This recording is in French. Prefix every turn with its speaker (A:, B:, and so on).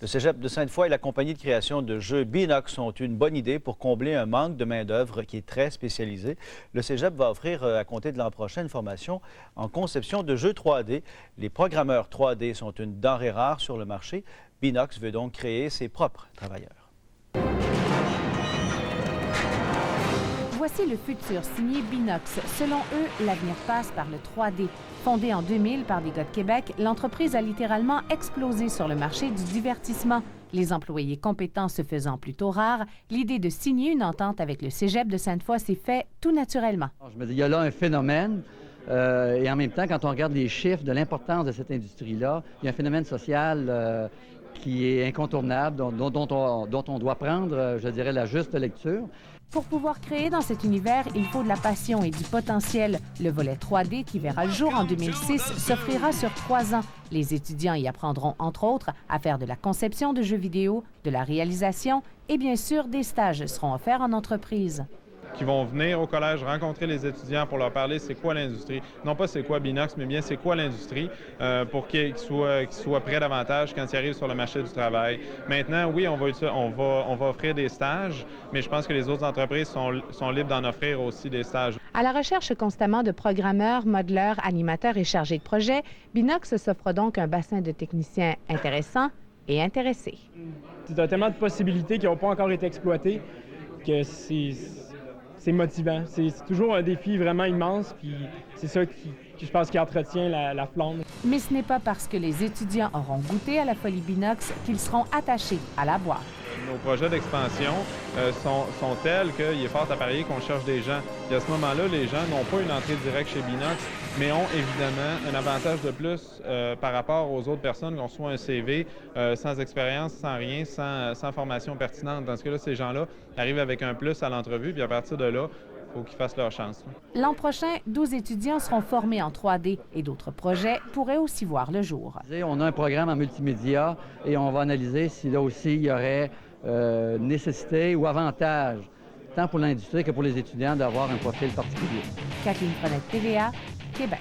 A: Le Cégep de Sainte-Foy et la compagnie de création de jeux Binox ont une bonne idée pour combler un manque de main-d'œuvre qui est très spécialisé. Le Cégep va offrir à compter de l'an prochain une formation en conception de jeux 3D. Les programmeurs 3D sont une denrée rare sur le marché. Binox veut donc créer ses propres travailleurs.
B: Voici le futur signé Binox. Selon eux, l'avenir passe par le 3D. Fondée en 2000 par des gars de Québec, l'entreprise a littéralement explosé sur le marché du divertissement. Les employés compétents se faisant plutôt rares, l'idée de signer une entente avec le Cégep de Sainte-Foy s'est fait tout naturellement.
C: Je me dis, il y a là un phénomène. Et en même temps, quand on regarde les chiffres de l'importance de cette industrie-là, il y a un phénomène social qui est incontournable, dont on doit prendre, je dirais, la juste lecture.
B: Pour pouvoir créer dans cet univers, il faut de la passion et du potentiel. Le volet 3D, qui verra le jour en 2006, s'offrira sur 3 ans. Les étudiants y apprendront, entre autres, à faire de la conception de jeux vidéo, de la réalisation et bien sûr, des stages seront offerts en entreprise.
D: Qui vont venir au collège rencontrer les étudiants pour leur parler c'est quoi l'industrie. Non pas c'est quoi Binox, mais bien c'est quoi l'industrie pour qu'ils soient prêts davantage quand ils arrivent sur le marché du travail. Maintenant, oui, on va offrir des stages, mais je pense que les autres entreprises sont libres d'en offrir aussi des stages.
B: À la recherche constamment de programmeurs, modeleurs, animateurs et chargés de projet, Binox s'offre donc un bassin de techniciens intéressants et intéressés.
E: Tu as tellement de possibilités qui n'ont pas encore été exploitées que c'est motivant. C'est toujours un défi vraiment immense, puis c'est ça qui je pense, qui entretient la flamme.
B: Mais ce n'est pas parce que les étudiants auront goûté à la folie Binox qu'ils seront attachés à la boîte.
D: Nos projets d'expansion sont tels qu'il est fort à parier qu'on cherche des gens. Et à ce moment-là, les gens n'ont pas une entrée directe chez Binox, mais ont évidemment un avantage de plus par rapport aux autres personnes qui ont soit un CV sans expérience, sans rien, sans formation pertinente. Dans ce cas-là, ces gens-là arrivent avec un plus à l'entrevue, puis à partir de là, il faut qu'ils fassent leur chance.
B: L'an prochain, 12 étudiants seront formés en 3D et d'autres projets pourraient aussi voir le jour.
C: On a un programme en multimédia et on va analyser si là aussi il y aurait nécessité ou avantage, tant pour l'industrie que pour les étudiants, d'avoir un profil particulier.
B: Kathleen Frenette, TVA, Québec.